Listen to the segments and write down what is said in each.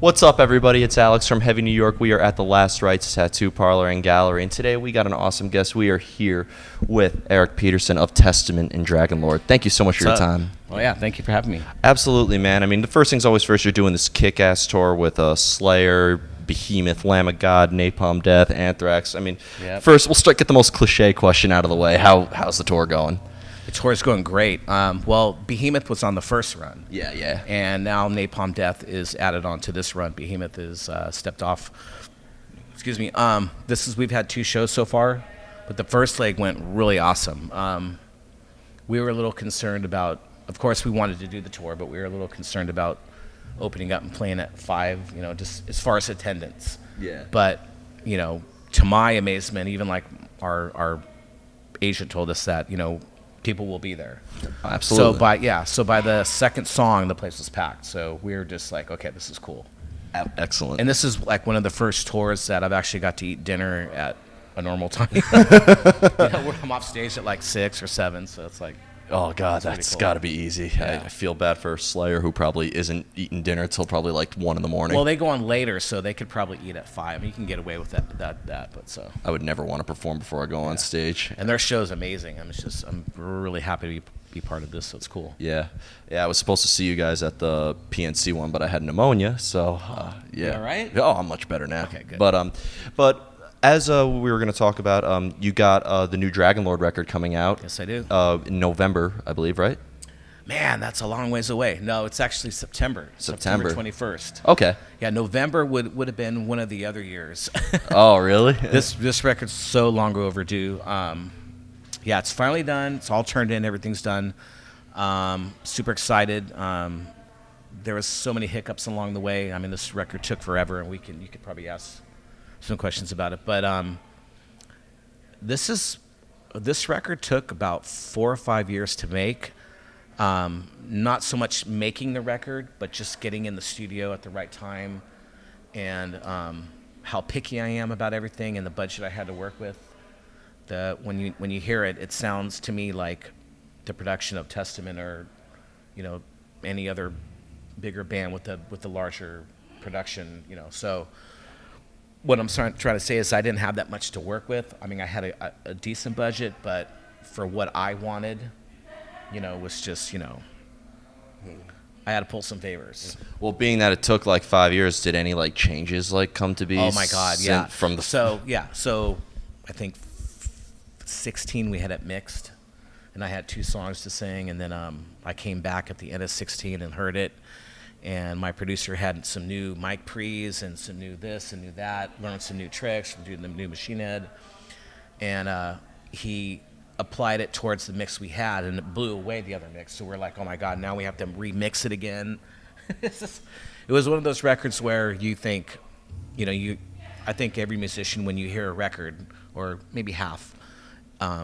What's up, everybody? It's Alex from Heavy New York. We are at the Last Rites Tattoo Parlor and Gallery, and today we got an awesome guest. We are here with Eric Peterson of Testament and Dragonlord. Thank you so much for your time. Well, yeah, thank you for having me. Absolutely, man. I mean, the first thing's always first. You're doing this kick-ass tour with Slayer, Behemoth, Lamb of God, Napalm Death, Anthrax. I mean, First, we'll get the most cliche question out of the way. How's the tour going? The tour's going great. Well, Behemoth was on the first run. Yeah. And now Napalm Death is added on to this run. Behemoth is stepped off. Excuse me. We've had 2 shows so far, but the first leg went really awesome. We were a little concerned about, of course, we wanted to do the tour, but we were a little concerned about opening up and playing at 5, just as far as attendance. Yeah. But, to my amazement, even like our agent told us that, people will be there. Absolutely. So by the second song, the place was packed. So we were just like, okay, this is cool. Excellent. And this is like one of the first tours that I've actually got to eat dinner at a normal time. I'm off stage at like 6 or 7, so it's like, oh God, that's cool. Got to be easy. Yeah. I feel bad for Slayer, who probably isn't eating dinner until probably like 1 in the morning. Well, they go on later, so they could probably eat at 5. I mean, you can get away with that. But so I would never want to perform before I go on stage. And their show's amazing. I'm really happy to be part of this, so it's cool. Yeah. I was supposed to see you guys at the PNC one, but I had pneumonia, so yeah. All right? Oh, I'm much better now. Okay, good. But as we were going to talk about, you got the new Dragonlord record coming out. Yes, I do. In November, I believe, right? Man, that's a long ways away. No, it's actually September 21st. Okay. Yeah, November would have been one of the other years. Oh, really? This record's so long overdue. Yeah, it's finally done. It's all turned in. Everything's done. Super excited. There was so many hiccups along the way. I mean, this record took forever, and you could probably ask some questions about it. But this record took about 4 or 5 years to make. Not so much making the record, but just getting in the studio at the right time, and how picky I am about everything, and the budget I had to work with. When you hear it, it sounds to me like the production of Testament or any other bigger band with the larger production. So what I'm trying to say is I didn't have that much to work with. I mean, I had a decent budget, but for what I wanted, was just, I had to pull some favors. Well, being that it took like 5 years, did any like changes like come to be? Oh my God, yeah. So I think 16 we had it mixed, and I had 2 songs to sing, and then I came back at the end of 16 and heard it, and my producer had some new mic pre's and some new this and new that, learned some new tricks from doing the new Machine Head, and he applied it towards the mix we had, and it blew away the other mix. So we're like, oh my God, now we have to remix it again. It was one of those records where you think, I think every musician, when you hear a record, or maybe half,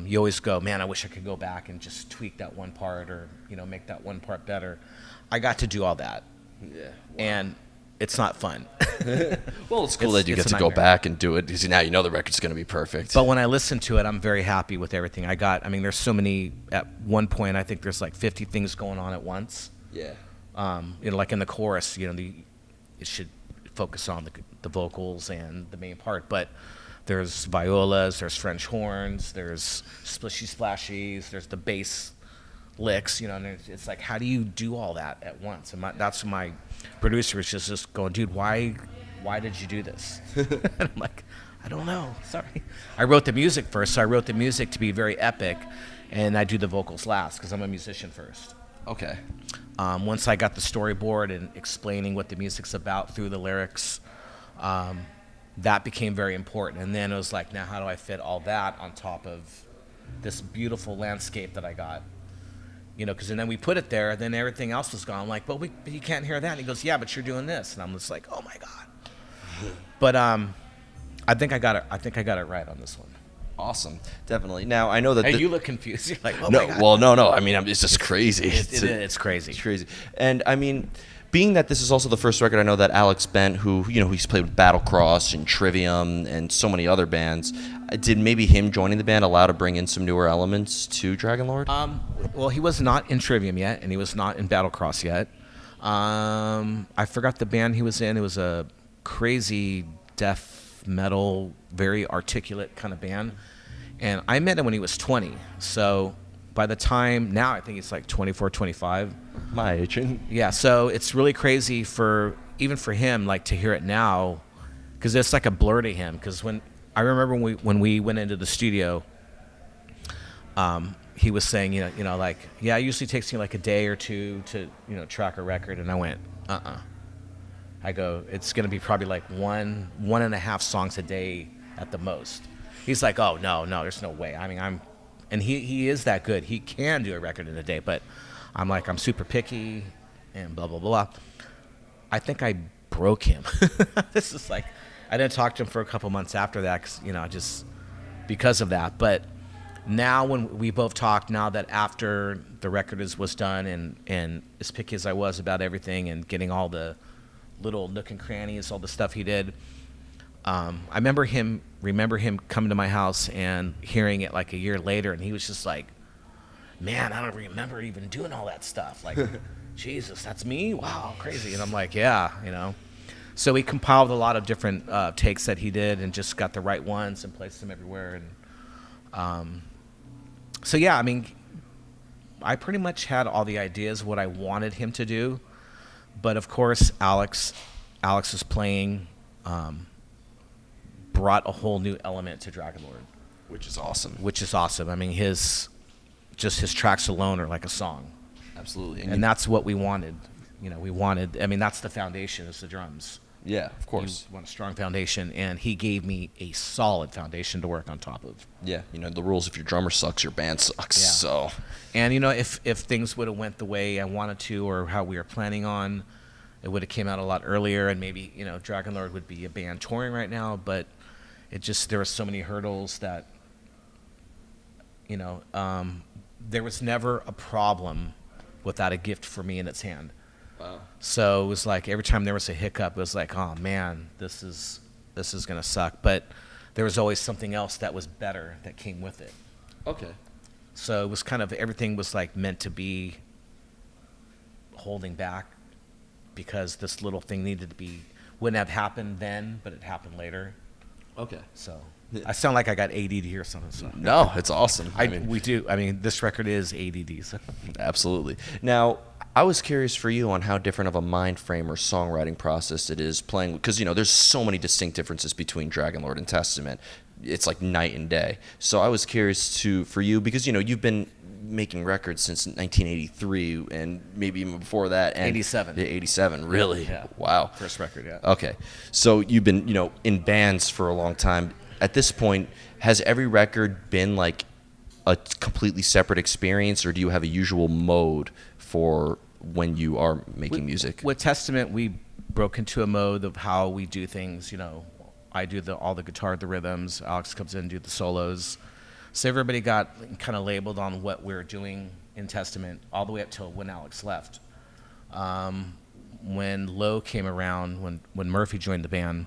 you always go, man, I wish I could go back and just tweak that one part, or make that one part better. I got to do all that. Yeah. Wow. And it's not fun. Well, it's cool that you get to go back and do it, because now the record's going to be perfect. But when I listen to it, I'm very happy with everything I got. I mean, there's so many. At one point, I think there's like 50 things going on at once. Yeah. Like in the chorus, it should focus on the vocals and the main part. But there's violas, there's French horns, there's splishy splashies, there's the bass licks, and it's like, how do you do all that at once? And that's my producer is just going, dude, why did you do this? And I'm like, I don't know, sorry. I wrote the music first, so I wrote the music to be very epic, and I do the vocals last because I'm a musician first. Okay. Once I got the storyboard and explaining what the music's about through the lyrics, that became very important. And then it was like, now how do I fit all that on top of this beautiful landscape that I got? Because then we put it there, then everything else was gone. I'm like, but you can't hear that. And he goes, yeah, but you're doing this. And I'm just like, oh my God. But I think I got it right on this one. Awesome, definitely. Now I know that. Hey, you look confused. You're like, oh my God. Well, no. I mean, it's just crazy. It's crazy. It's crazy. And I mean, being that this is also the first record, I know that Alex Bent, who he's played with Battlecross and Trivium and so many other bands, did maybe him joining the band allow to bring in some newer elements to Dragonlord? Well, he was not in Trivium yet, and he was not in Battlecross yet. I forgot the band he was in. It was a crazy death metal, very articulate kind of band. And I met him when he was 20. So by the time now, I think he's like 24, 25. My age. Yeah. So it's really crazy even for him, like to hear it now, because it's like a blur to him. Because I remember when we went into the studio, he was saying, like, yeah, it usually takes me like a day or two to, track a record. And I went, I go, it's going to be probably like one and a half songs a day at the most. He's like, oh, no, there's no way. I mean, and he is that good. He can do a record in a day, but I'm like, I'm super picky and blah, blah, blah. I think I broke him. This is like, I didn't talk to him for a couple months after that, just because of that. But now when we both talked, now that after the record was done and as picky as I was about everything and getting all the little nook and crannies, all the stuff he did, I remember him coming to my house and hearing it like a year later, and he was just like, man, I don't remember even doing all that stuff. Like, Jesus, that's me? Wow, crazy. And I'm like, yeah. So we compiled a lot of different takes that he did and just got the right ones and placed them everywhere. And so, yeah, I mean, I pretty much had all the ideas what I wanted him to do. But, of course, Alex's playing brought a whole new element to Dragonlord. Which is awesome. I mean, his tracks alone are like a song. Absolutely. And that's what we wanted. I mean, that's the foundation, is the drums. Yeah, of course. You want a strong foundation, and he gave me a solid foundation to work on top of. Yeah, the rules, if your drummer sucks, your band sucks. Yeah. So, and if things would have went the way I wanted to or how we were planning on, it would have came out a lot earlier, and maybe Dragonlord would be a band touring right now. But there were so many hurdles that there was never a problem without a gift for me in its hand. Wow. So it was like every time there was a hiccup, it was like, oh man, this is gonna suck. But there was always something else that was better that came with it. Okay. So it was kind of, everything was like meant to be holding back because this little thing wouldn't have happened then, but it happened later. Okay. So I sound like I got ADD or something. So. No, it's awesome. We do. I mean, this record is ADD. So. Absolutely. Now, I was curious for you on how different of a mind frame or songwriting process it is playing, because there's so many distinct differences between Dragonlord and Testament. It's like night and day. So I was curious for you, because you've been making records since 1983 and maybe even before that. And 87. Yeah, 87, really? Yeah. Wow. First record, yeah. Okay. So you've been, in bands for a long time. At this point, has every record been like a completely separate experience, or do you have a usual mode for when you are making music? With Testament, we broke into a mode of how we do things. I do all the guitar, the rhythms. Alex comes in and do the solos. So everybody got kind of labeled on what we're doing in Testament all the way up till when Alex left. When Lowe came around, when Murphy joined the band,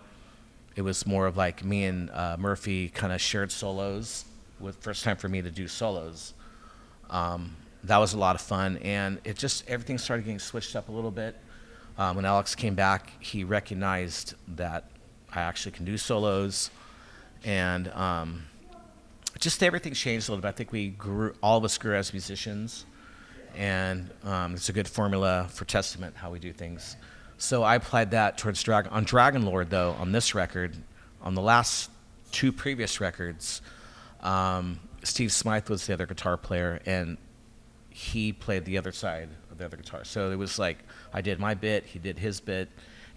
it was more of like me and Murphy kind of shared solos. First time for me to do solos. That was a lot of fun, and everything started getting switched up a little bit. When Alex came back, he recognized that I actually can do solos, and just everything changed a little bit. I think all of us grew as musicians, and it's a good formula for Testament, how we do things. So I applied that towards on Dragonlord, though, on this record. On the last two previous records, Steve Smythe was the other guitar player, and he played the other side of the other guitar. So it was like I did my bit, he did his bit,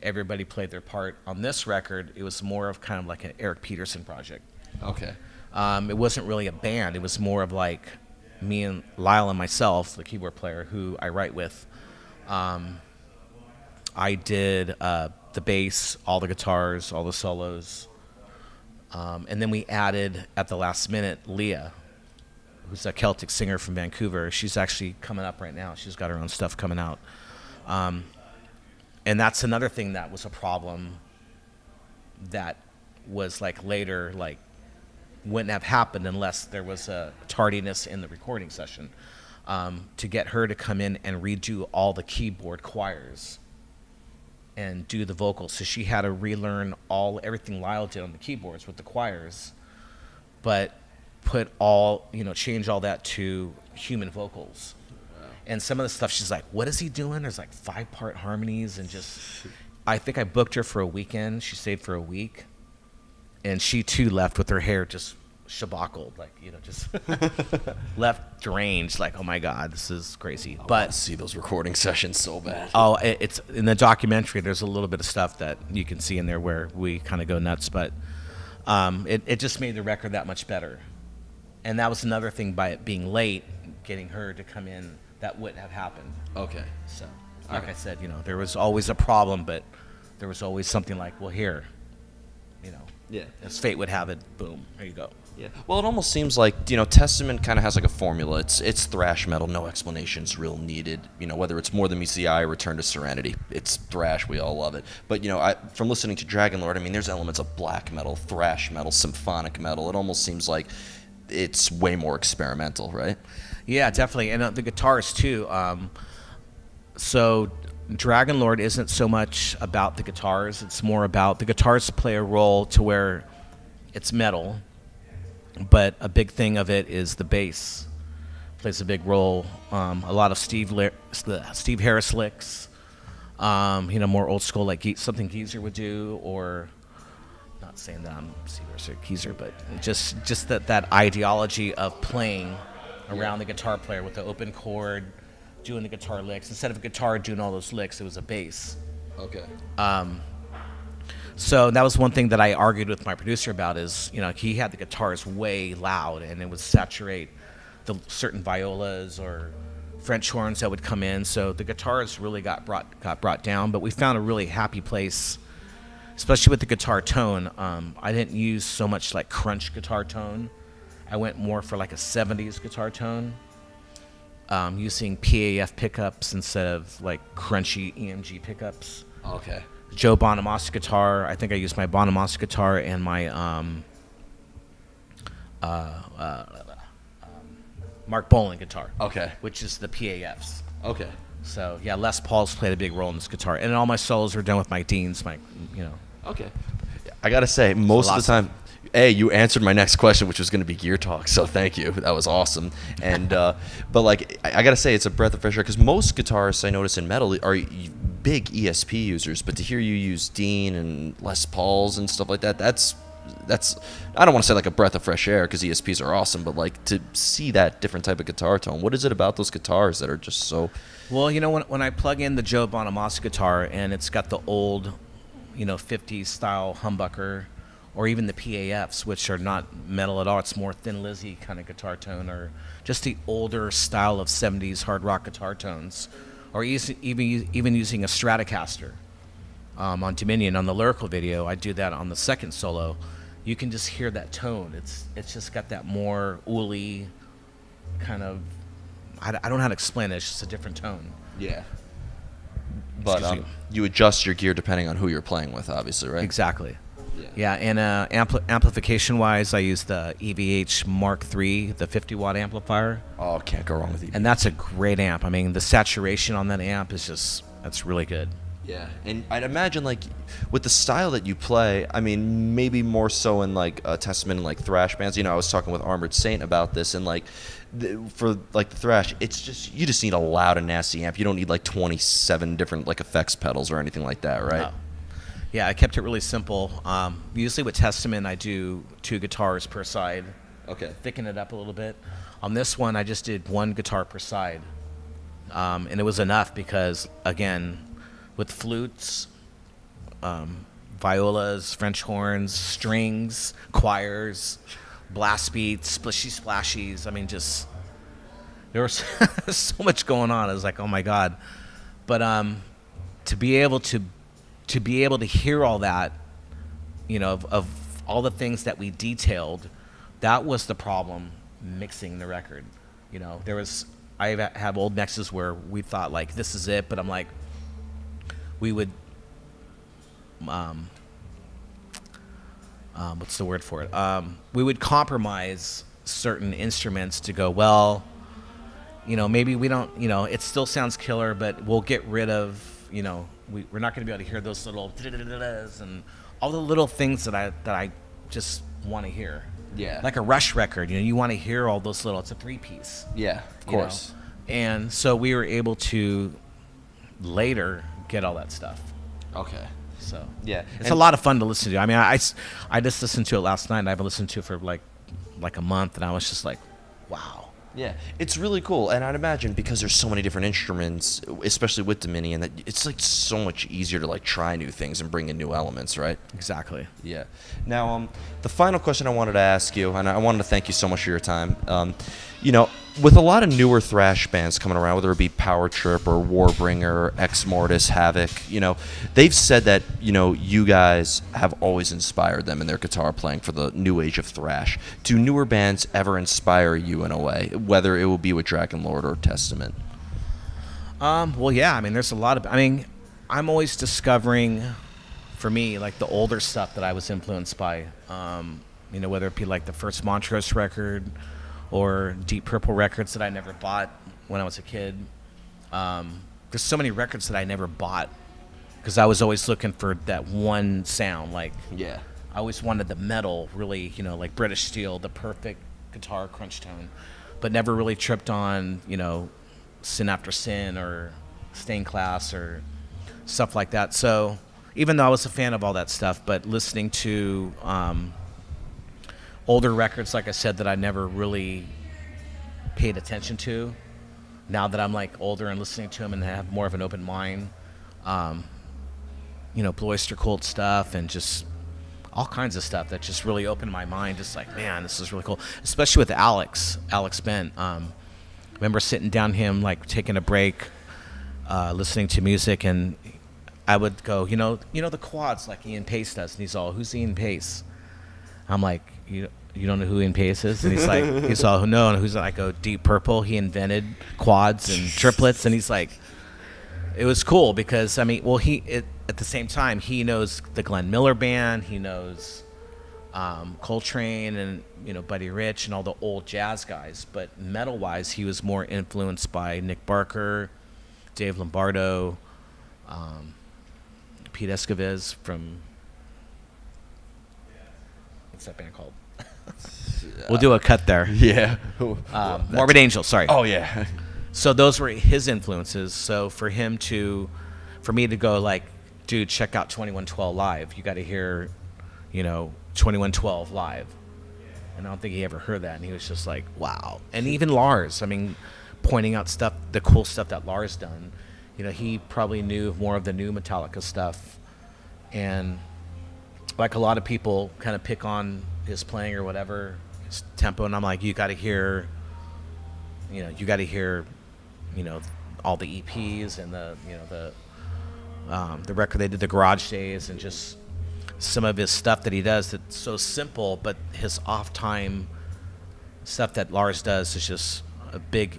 everybody played their part. On this record, it was more of kind of like an Eric Peterson project. Okay. It wasn't really a band. It was more of like me and Lyle and myself, the keyboard player, who I write with. I did the bass, all the guitars, all the solos. And then we added, at the last minute, Leah, who's a Celtic singer from Vancouver. She's actually coming up right now. She's got her own stuff coming out. And that's another thing that was a problem that was like later, like wouldn't have happened unless there was a tardiness in the recording session. to get her to come in and redo all the keyboard choirs and do the vocals. So she had to relearn everything Lyle did on the keyboards with the choirs, but change all that to human vocals. Wow. And some of the stuff she's like, what is he doing? There's like 5-part harmonies and just, I think I booked her for a weekend. She stayed for a week, and she too left with her hair just shabackled, just left deranged, like, oh my God, this is crazy. I want to see those recording sessions so bad. Oh, it's in the documentary. There's a little bit of stuff that you can see in there where we kind of go nuts, but it just made the record that much better. And that was another thing, by it being late, getting her to come in, that wouldn't have happened. Okay. So, like I said, there was always a problem, but there was always something like, well, here, yeah, as fate would have it, boom, there you go. Yeah. Well, it almost seems like, Testament kind of has like a formula. It's thrash metal, no explanations real needed. Whether it's More Than Meets the Eye or Return to Serenity, it's thrash. We all love it. But, from listening to Dragonlord, there's elements of black metal, thrash metal, symphonic metal. It almost seems like it's way more experimental, right? Yeah, definitely. And the guitars, too. So Dragonlord isn't so much about the guitars. It's more about the guitars play a role to where it's metal. But a big thing of it is the bass plays a big role. A lot of Steve Harris licks, more old school, like something Geezer would do, or not saying that I'm Steve Harris or Geezer, but just that ideology of playing around the guitar player with the open chord, doing the guitar licks. Instead of a guitar doing all those licks, it was a bass. Okay. So that was one thing that I argued with my producer about is, he had the guitars way loud and it would saturate the certain violas or French horns that would come in. So the guitars really got brought down, but we found a really happy place, especially with the guitar tone. I didn't use so much like crunch guitar tone. I went more for like a 70s guitar tone, using PAF pickups instead of like crunchy EMG pickups. Okay. Joe Bonamassa guitar. I think I used my Bonamassa guitar and my Mark Bolan guitar. Okay. Which is the PAFs. Okay. So yeah, Les Paul's played a big role in this guitar, and all my solos are done with my Deans. Okay. I gotta say, most of the time, you answered my next question, which was going to be gear talk. So thank you. That was awesome. And but like, I gotta say, it's a breath of fresh air because most guitarists I notice in metal are big ESP users, but to hear you use Dean and Les Pauls and stuff like that, that's I don't want to say like a breath of fresh air because ESPs are awesome, but like to see that different type of guitar tone, what is it about those guitars that are just so? Well, when I plug in the Joe Bonamassa guitar and it's got the old, 50s style humbucker, or even the PAFs, which are not metal at all, it's more Thin Lizzy kind of guitar tone, or just the older style of 70s hard rock guitar tones, or even using a Stratocaster on Dominion on the lyrical video. I do that on the second solo. You can just hear that tone. It's just got that more woolly kind of. I don't know how to explain it. It's just a different tone. Yeah. But you adjust your gear depending on who you're playing with, obviously, right? Exactly. Yeah, and amplification-wise, I use the EVH Mark III, the 50-watt amplifier. Oh, can't go wrong with EVH. And that's a great amp. The saturation on that amp is that's really good. Yeah, and I'd imagine, like, with the style that you play, maybe more so in, like, Testament and, like, thrash bands. I was talking with Armored Saint about this, and, like, for, like, the thrash, it's just, you just need a loud and nasty amp. You don't need, like, 27 different, like, effects pedals or anything like that, right? No. Yeah, I kept it really simple. Usually with Testament, I do 2 guitars per side. Okay. Thicken it up a little bit. On this one, I just did 1 guitar per side. And it was enough because, again, with flutes, violas, French horns, strings, choirs, blast beats, splishy splashies. Just there was so much going on. I was like, oh my God. But to be able to hear all that, of all the things that we detailed, that was the problem mixing the record. I have old mixes where we thought like this is it, but I'm like, we would what's the word for it? We would compromise certain instruments to go, well, maybe we don't, it still sounds killer, but we'll get rid of, we're not going to be able to hear those little and all the little things that I just want to hear. Yeah. Like a Rush record, you want to hear all those little. It's a 3-piece. Yeah, of course. And so we were able to later get all that stuff. Okay. So yeah, it's a lot of fun to listen to. I mean, I just listened to it last night. And I've listened to it for like a month, and I was just like, wow. Yeah, it's really cool, and I'd imagine because there's so many different instruments, especially with Dominion, that it's like so much easier to like try new things and bring in new elements, right? Exactly. Yeah. Now, the final question I wanted to ask you, and I wanted to thank you so much for your time. With a lot of newer thrash bands coming around, whether it be Power Trip or Warbringer or Ex Mortis, Havoc, they've said that, you guys have always inspired them in their guitar playing for the new age of thrash. Do newer bands ever inspire you in a way, whether it will be with Dragonlord or Testament? Well, yeah. I mean, there's a lot of. I mean, I'm always discovering, for me, like the older stuff that I was influenced by. Whether it be like the first Montrose record, or Deep Purple records that I never bought when I was a kid. There's so many records that I never bought because I was always looking for that one sound. Like, yeah, I always wanted the metal, really, like British Steel, the perfect guitar crunch tone, but never really tripped on, Sin After Sin or Stained Class or stuff like that. So even though I was a fan of all that stuff, but listening to older records, like I said, that I never really paid attention to. Now that I'm like older and listening to them and have more of an open mind, Blue Oyster Cult stuff and just all kinds of stuff that just really opened my mind. Just like, man, this is really cool. Especially with Alex Bent. Remember sitting down him, like taking a break, listening to music, and I would go, the quads like Ian Pace does, and he's all, who's Ian Pace? I'm like, you don't know who Ian Pace is? And he's like, he's all, no. And who's, I go, Deep Purple. He invented quads and triplets. And he's like, it was cool because, I mean, well, at the same time, he knows the Glenn Miller Band. He knows Coltrane and, Buddy Rich and all the old jazz guys. But metal-wise, he was more influenced by Nick Barker, Dave Lombardo, Pete Escovedo from... What's that band called? We'll do a cut there. Yeah. Morbid Angel, sorry. Oh, yeah. So those were his influences. So for me to go like, dude, check out 2112 live. You got to hear, 2112 live. And I don't think he ever heard that. And he was just like, wow. And even Lars, I mean, pointing out stuff, the cool stuff that Lars done. He probably knew more of the new Metallica stuff. And like a lot of people kind of pick on his playing or whatever, his tempo, and I'm like, you got to hear all the EPs and the record they did, the Garage Days, and just some of his stuff that he does that's so simple, but his off-time stuff that Lars does is just a big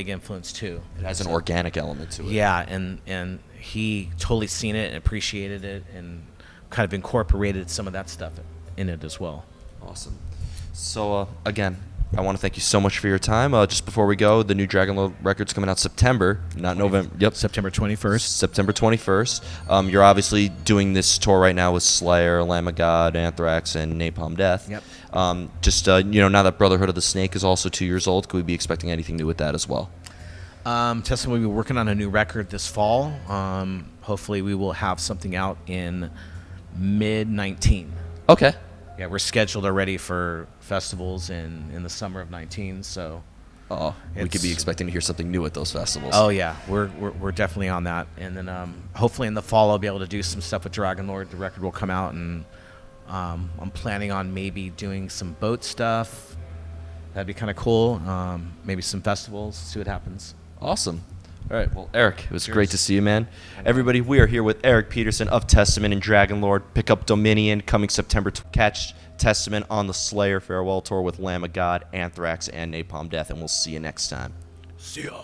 influence too. It has an organic element to it. Yeah, and he totally seen it and appreciated it and kind of incorporated some of that stuff in it as well. Awesome. So, again, I want to thank you so much for your time. Just before we go, the new Dragonlord record's coming out September, not November. Yep. September 21st. September 21st. You're obviously doing this tour right now with Slayer, Lamb of God, Anthrax, and Napalm Death. Yep. Now that Brotherhood of the Snake is also 2 years old, could we be expecting anything new with that as well? Testament will be working on a new record this fall. Hopefully we will have something out in mid-19. Okay. Yeah, we're scheduled already for festivals in the summer of 19. So, we could be expecting to hear something new at those festivals. Oh yeah, we're definitely on that. And then hopefully in the fall I'll be able to do some stuff with Dragonlord. The record will come out, and I'm planning on maybe doing some boat stuff. That'd be kind of cool. Maybe some festivals. See what happens. Awesome. All right. Well, Eric, it was great to see you, man. Everybody, we are here with Eric Peterson of Testament and Dragonlord. Pick up Dominion coming September. Catch Testament on the Slayer Farewell Tour with Lamb of God, Anthrax, and Napalm Death, and we'll see you next time. See ya.